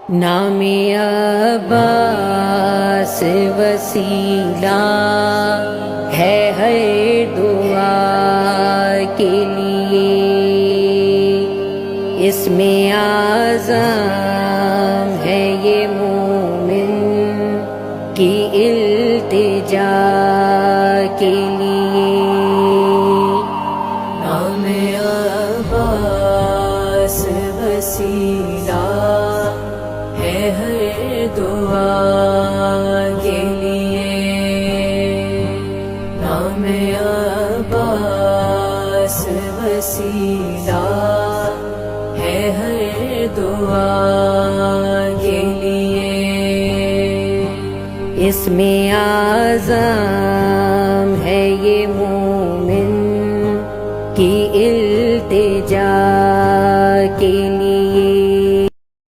نام عباس وسیلہ ہے ہر دعا کے لیے، اس میں اعظم ہے یہ مومن کی التجا کے لیے۔ نام عباس وسیلہ ہے ہر دعا کے لیے، نام عباس وسیلہ ہے ہر دعا کے لیے، اس میں اعظم ہے یہ